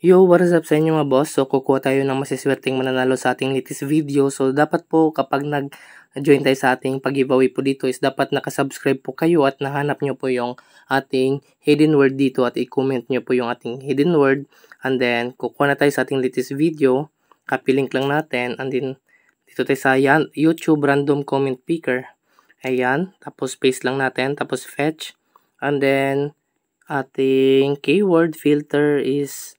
Yo, what is up sa inyo mga boss? So, kukuha tayo ng masiswerteng mananalo sa ating latest video. So, dapat po kapag nag-join tayo sa ating pag-giveaway po dito is dapat nakasubscribe po kayo at nahanap nyo po yung ating hidden word dito at i-comment nyo po yung ating hidden word. And then, kukuha na tayo sa ating latest video. Copy link lang natin. And then, dito tayo sa YouTube random comment picker. Ayan. Tapos, paste lang natin. Tapos, fetch. And then, ating keyword filter is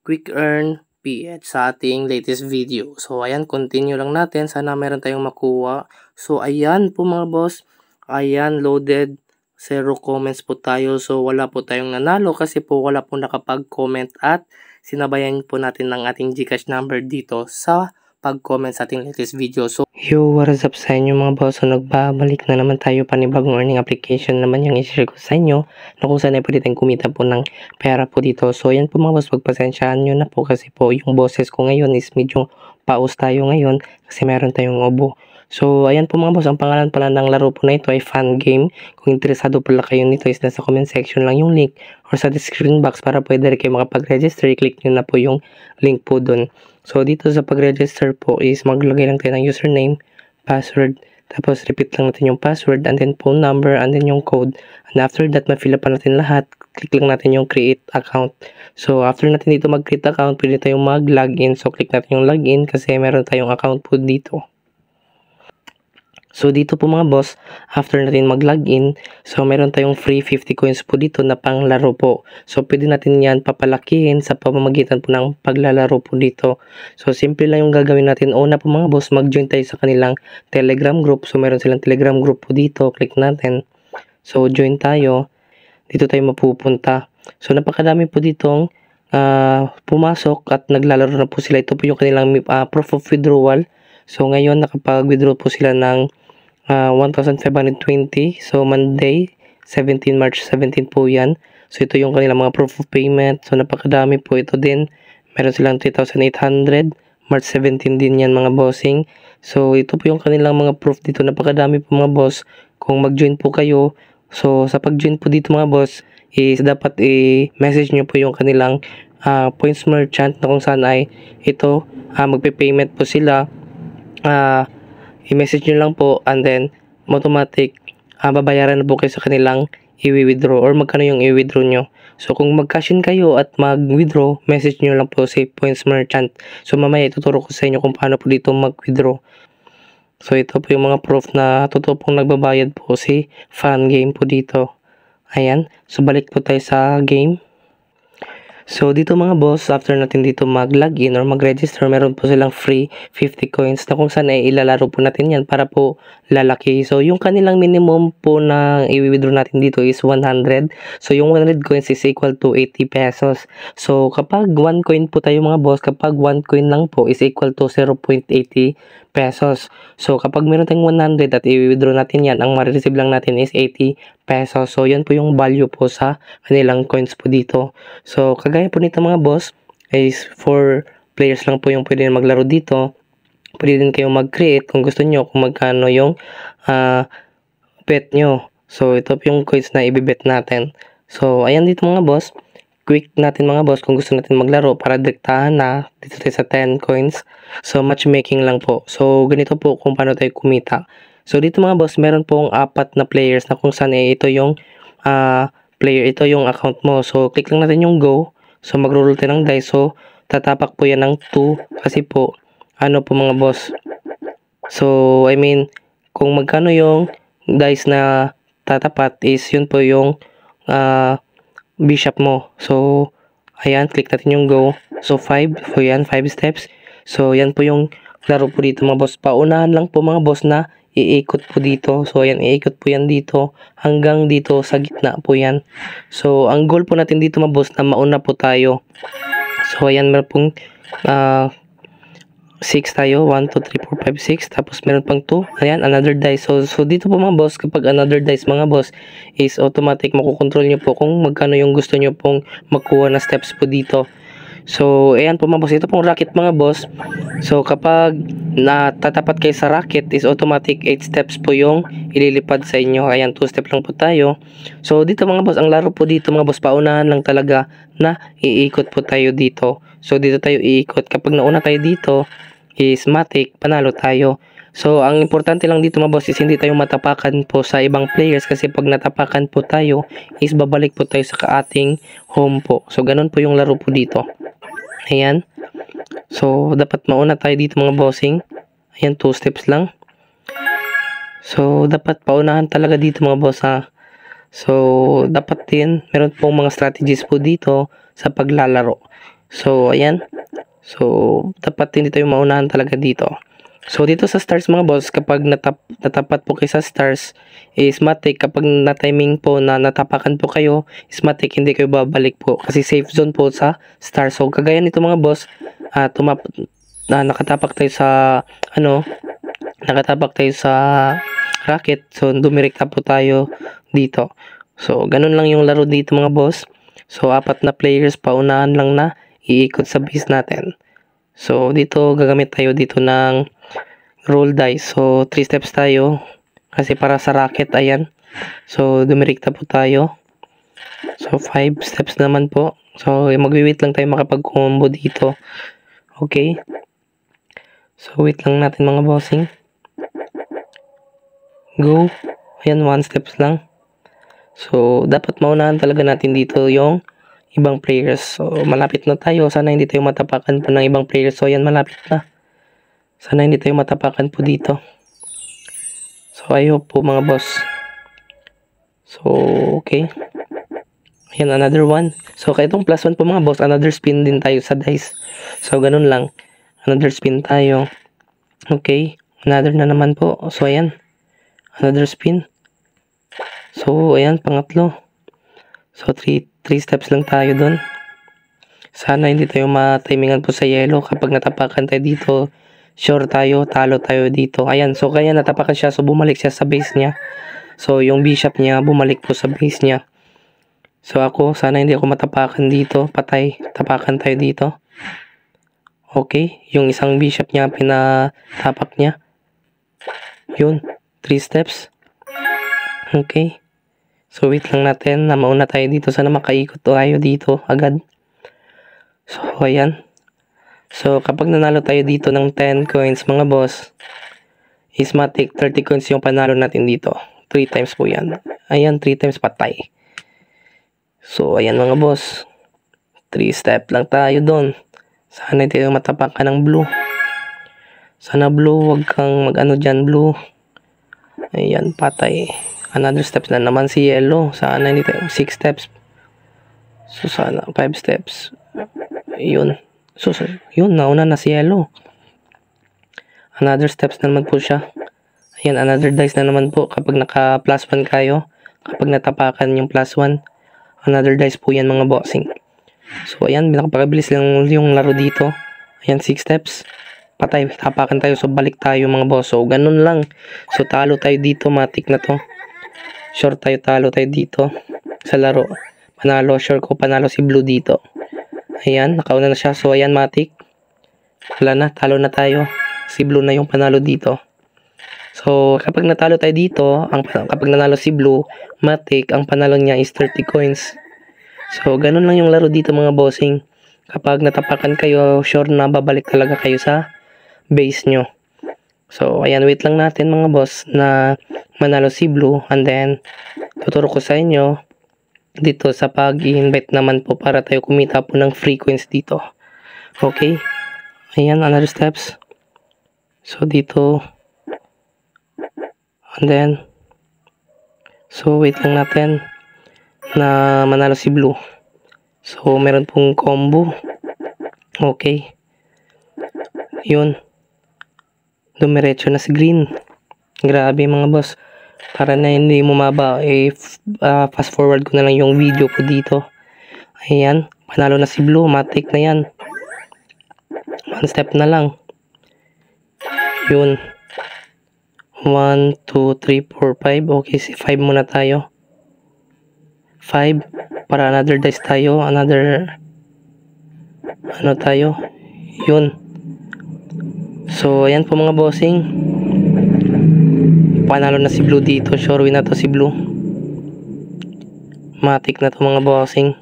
Quick Earn PH sa ating latest video. So, ayan, continue lang natin. Sana meron tayong makuha. So, ayan po mga boss. Ayan, loaded. 0 comments po tayo. So, wala po tayong nanalo kasi po wala po nakapag-comment at sinabayan po natin ng ating GCash number dito sa pag-comment sa ating latest video. So, yo, what is up sa inyo mga boss? So, nagbabalik na naman tayo panibagong earning application naman yung i-share ko sa inyo na kung saan ay pwede tayong kumita po ng pera po dito. So, yan po mga boss, pagpasensyaan nyo na po kasi po yung boses ko ngayon is medyo paus tayo ngayon kasi meron tayong obo. So, ayan po mga boss, ang pangalan pala ng laro po na ito ay Fun Game. Kung interesado pala kayo nito is nasa comment section lang yung link or sa description box para pwede rin kayo makapag-register. I-click nyo na po yung link po dun. So, dito sa pag-register po is maglagay lang tayo ng username, password, tapos repeat lang natin yung password, and then phone number, and then yung code. And after that, ma-fill up pa natin lahat. Click lang natin yung create account. So, after natin dito mag-create account, pwede tayong mag-login. So, click natin yung login kasi meron tayong account po dito. So, dito po mga boss, after natin mag-login, so meron tayong free 50 coins po dito na panglaro po. So, pwede natin yan papalakihin sa pamamagitan po ng paglalaro po dito. So, simple lang yung gagawin natin. Una po mga boss, mag-join tayo sa kanilang Telegram group. So, meron silang Telegram group po dito. Click natin. So, join tayo. Dito tayo mapupunta. So, napakadami po ditong pumasok at naglalaro na po sila. Ito po yung kanilang proof of withdrawal. So, ngayon nakapag-withdraw po sila ng 1,520. So, Monday, 17 March 17 po yan. So, ito yung kanilang mga proof of payment. So, napakadami po ito din. Meron silang 3,800. March 17 din yan mga bossing. So, ito po yung kanilang mga proof dito. Napakadami po mga boss. Kung mag-join po kayo, so, sa pag-join po dito mga boss, is dapat i-message nyo po yung kanilang points merchant na kung saan ay ito, magpe-payment po sila. I-message nyo lang po and then automatic babayaran na po kayo sa kanilang i-withdraw or magkano yung i-withdraw nyo. So kung mag-cash in kayo at mag-withdraw, message nyo lang po si Points Merchant. So mamaya ituturo ko sa inyo kung paano po dito mag-withdraw. So ito po yung mga proof na totoo pong nagbabayad po si Fun Game po dito. Ayan. So balik po tayo sa game. So, dito mga boss, after natin dito mag-login or mag-register, meron po silang free 50 coins na kung saan ay ilalaro po natin yan para po lalaki. So, yung kanilang minimum po na i-withdraw natin dito is 100. So, yung 100 coins is equal to 80 pesos. So, kapag 1 coin po tayo mga boss, kapag 1 coin lang po is equal to 0.80 pesos. So, kapag meron tayong 100 at i-withdraw natin yan, ang ma-receive lang natin is 80 pesos. So, yan po yung value po sa kanilang coins po dito. So, kagaya po nito mga boss, is for players lang po yung pwede maglaro dito. Pwede din kayong mag-create kung gusto nyo, kung magkano yung bet nyo. So, ito po yung coins na ibibet natin. So, ayan dito mga boss. Quick natin mga boss kung gusto natin maglaro para direktahan na dito tayo sa 10 coins. So, matchmaking lang po. So, ganito po kung paano tayo kumita. So, dito mga boss, meron pong 4 na players na kung saan ito yung player, ito yung account mo. So, click lang natin yung go. So, mag-roll tayo ng dice. So, tatapak po yan ng 2 kasi po, ano po mga boss. So, I mean, kung magkano yung dice na tatapat is yun po yung bishop mo. So, ayan, click natin yung go. So, 5. So, yan, 5 steps. So, yan po yung laro po dito mga boss. Paunahan lang po mga boss na iikot po dito. So, ayan, iikot po yan dito. Hanggang dito sa gitna po yan. So, ang goal po natin dito mga boss na mauna po tayo. So, ayan, meron pong 6 tayo. 1, 2, 3, 4, 5, 6. Tapos, meron pang 2. Ayan, another dice. So, dito po mga boss, kapag another dice mga boss, is automatic makukontrol nyo po kung magkano yung gusto nyo pong magkuha na steps po dito. So, ayan po mga boss. Ito pong racket mga boss. So, kapag na tatapat kayo sa racket is automatic 8 steps po yung ililipad sa inyo. Ayan, 2 step lang po tayo. So dito mga boss, ang laro po dito mga boss, paunahan lang talaga na iikot po tayo dito. So dito tayo iikot. Kapag nauna tayo dito is matik, panalo tayo. So ang importante lang dito mga boss is hindi tayo matapakan po sa ibang players, kasi pag natapakan po tayo is babalik po tayo sa ating home po. So ganun po yung laro po dito. Ayan. So dapat mauna tayo dito mga bossing. Ayan, 2 steps lang. So dapat paunahan talaga dito mga boss ha. So dapat din meron pong mga strategies po dito sa paglalaro. So ayan. So dapat hindi tayo maunahan talaga dito. So dito sa stars mga boss, kapag natapat po kayo sa stars is matik, kapag na-timing po na natapakan po kayo is matik, hindi kayo babalik po kasi safe zone po sa stars. So kagaya nito mga boss, nakatapak tayo sa nakatapak tayo sa racket, so dumirekta po tayo dito. So ganun lang yung laro dito mga boss. So 4 na players, paunahan lang na iikot sa base natin. So dito gagamit tayo dito ng roll dice. So 3 steps tayo kasi para sa racket. Ayan, so dumirekta po tayo. So 5 steps naman po. So magwi-wait lang tayo makapag-combo dito. Okay, so wait lang natin mga bossing. Go. Ayan, 1 steps lang. So dapat maunahan talaga natin dito yung ibang players. So malapit na tayo. Sana hindi tayo matapakan po ng ibang players. So ayan, malapit na. Sana hindi tayo matapakan po dito. So I hope po mga boss. So okay. Ayan, another one. So kaya itong +1 po mga boss, another spin din tayo sa dice. So ganun lang. Another spin tayo. Okay. Another na naman po. So ayan. Another spin. So ayan, pangatlo. So 3 steps lang tayo doon. Sana hindi tayo matimingan po sa yellow. Kapag natapakan tayo dito, sure tayo, talo tayo dito. Ayan, so kaya natapakan siya, so bumalik siya sa base niya. So yung bishop niya bumalik po sa base niya. So ako, sana hindi ako matapakan dito. Patay, tapakan tayo dito. Okay, yung isang bishop niya pinatapak niya. Yun, 3 steps. Okay. So wait lang natin na mauna tayo dito. Sana makaikot tayo dito agad. So ayan. So kapag nanalo tayo dito ng 10 coins mga boss, is matik 30 coins yung panalo natin dito. 3 times po yan. Ayan, 3 times patay. So ayan mga boss, 3 step lang tayo doon. Sana hindi tayo matapakan ng blue. Sana blue, wag kang mag-ano dyan blue. Ayan, patay. Another steps na naman si yellow. Sana hindi tayo 6 steps. So sana 5 steps. Yun. So yun, nauna na si yellow. Another steps na naman po siya. Ayan, another dice na naman po kapag naka +1 kayo. Kapag natapakan yung +1, another dice po yan mga bossing. So ayan, nakapagabilis lang yung laro dito. Ayan, 6 steps. Patay, tapakan tayo, so balik tayo mga boss. So ganun lang. So talo tayo dito, matik na to. Sure tayo, talo tayo dito sa laro. Panalo, sure ko panalo si blue dito. Ayan, nakauna na siya. So ayan, matik. Wala na, talo na tayo. Si blue na yung panalo dito. So kapag natalo tayo dito, kapag nanalo si blue, matik, ang panalo niya is 30 coins. So ganun lang yung laro dito mga bossing. Kapag natapakan kayo, sure na babalik talaga kayo sa base nyo. So ayan, wait lang natin mga boss na manalo si blue, and then tuturo ko sa inyo dito sa pag-i-invite naman po para tayo kumita po ng free coins dito. Okay, ayan, another steps. So dito, and then so wait lang natin na manalo si blue. So meron pong combo. Okay, yun, dumiretso na si green. Grabe mga boss. Para na hindi bumaba, fast forward ko na lang yung video po dito. Ayan, panalo na si blue, matik na yan. 1 step na lang. Yun, 1, 2, 3, 4, 5. Okay, si 5 muna tayo. 5 para another dice tayo, another ano tayo. Yun, So, ayan po mga bossing. Panalo na si Blue dito. Sure win na to si Blue. Matik na to mga bossing.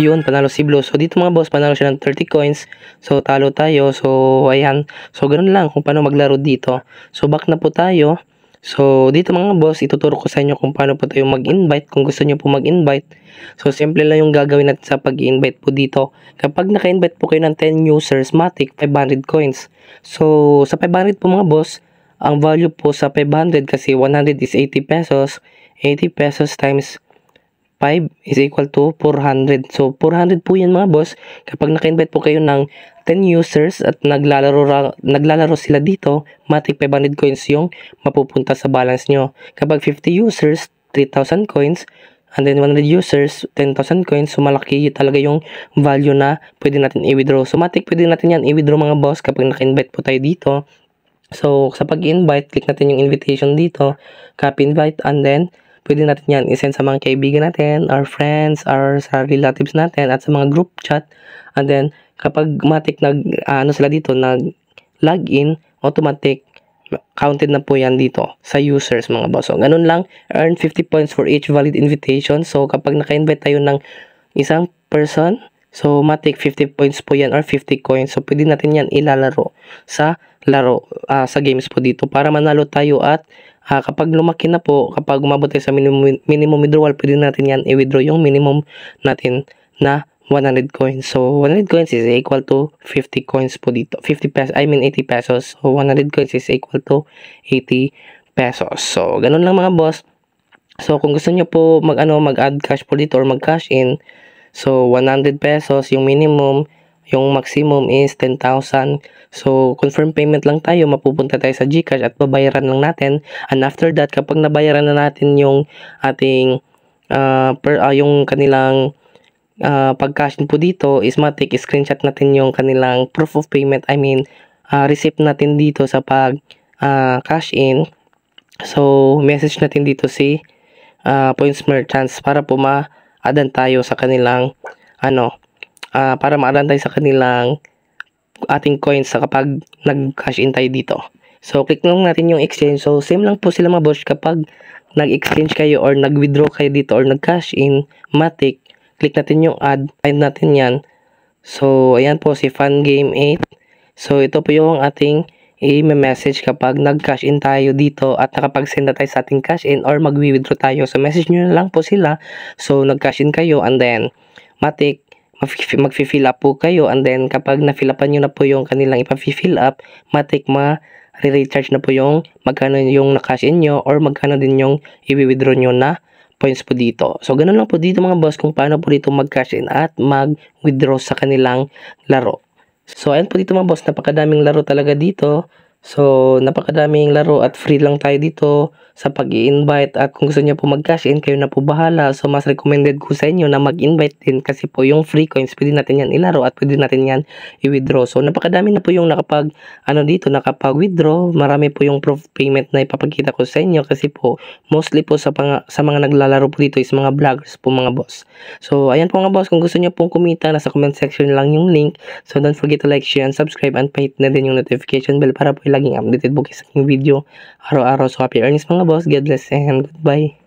Yun, panalo si Blue. So, dito mga boss, panalo siya ng 30 coins. So, talo tayo. So, ayan. So, ganun lang kung paano maglaro dito. So, back na po tayo. So, dito mga boss, ituturo ko sa inyo kung paano po tayo mag-invite. Kung gusto nyo po mag-invite. So, simple lang yung gagawin natin sa pag-invite po dito. Kapag naka-invite po kayo ng 10 users, matik, 500 coins. So, sa 500 po mga boss, ang value po sa 500 kasi 100 is 80 pesos. 80 pesos times 5 is equal to 400. So, 400 po yan mga boss. Kapag naka-invite po kayo ng 10 users at naglalaro sila dito, matik 500 coins yung mapupunta sa balance nyo. Kapag 50 users, 3,000 coins. And then 100 users, 10,000 coins. So, malaki talaga yung value na pwede natin i-withdraw. So, matik pwede natin yan i-withdraw mga boss kapag naka-invite po tayo dito. So, sa pag-invite, click natin yung invitation dito. Copy invite and then pwede natin yan isend sa mga kaibigan natin, our friends, sa relatives natin, at sa mga group chat. And then, kapag matik sila dito, nag-login, automatic, counted na po yan dito sa users mga boss. So, ganun lang, earn 50 points for each valid invitation. So, kapag naka-invite tayo ng isang person, so, matik 50 points po yan or 50 coins. So, pwede natin yan ilalaro sa games po dito para manalo tayo at kapag lumaki na po, kapag umabot tayo sa minimum withdrawal, pwede natin yan i-withdraw yung minimum natin na 100 coins. So, 100 coins is equal to 50 coins po dito. 80 pesos. So, 100 coins is equal to 80 pesos. So, ganun lang mga boss. So, kung gusto nyo po mag-add cash po dito or mag-cash in, so, 100 pesos yung minimum, yung maximum is 10,000. So, confirm payment lang tayo. Mapupunta tayo sa GCash at babayaran lang natin. And after that, kapag nabayaran na natin yung ating yung kanilang pag-cash in po dito, is matik, screenshot natin yung kanilang proof of payment. I mean, receipt natin dito sa pag-cash in. So, message natin dito si Points Merchants para po ma-addan tayo sa kanilang para ma-addan tayo sa kanilang ating coins sa kapag nag-cash in tayo dito. So, click lang natin yung exchange. So, same lang po sila mga boss kapag nag-exchange kayo or nag-withdraw kayo dito or nag-cash in, matik, click natin yung add, find natin yan. So, ayan po si Fun Game 8. So, ito po yung ating i-message kapag nag-cash in tayo dito at nakapag-send na tayo sa ating cash in or mag-withdraw tayo. So, message nyo lang po sila. So, nag-cash in kayo and then, matik, mag-fill up po kayo and then kapag na-fill upan nyo na po yung kanilang ipa-fill up, matik ma-recharge na po yung magkano yung na-cash in nyo or magkano din yung i-withdraw nyo na points po dito. So, ganun lang po dito mga boss kung paano po dito mag-cash in at mag-withdraw sa kanilang laro. So, ayan po dito mga boss, napakadaming laro talaga dito. So, napakadaming laro at free lang tayo dito sa pag-i-invite at kung gusto niyo po mag-cash in, kayo na po bahala. So, mas recommended ko sa inyo na mag-invite din kasi po yung free coins, pwede natin yan ilaro at pwede natin yan i-withdraw. So, napakadami na po yung nakapag-withdraw. Marami po yung proof payment na ipapakita ko sa inyo kasi po, mostly po sa mga naglalaro po dito is mga vloggers po mga boss. So, ayan po mga boss, kung gusto niyo pong kumita, nasa comment section lang yung link. So, don't forget to like, share, and subscribe and pahit na din yung notification bell para po laging updated po sa aking video araw-araw. So, happy earnings mga boss. God bless and goodbye.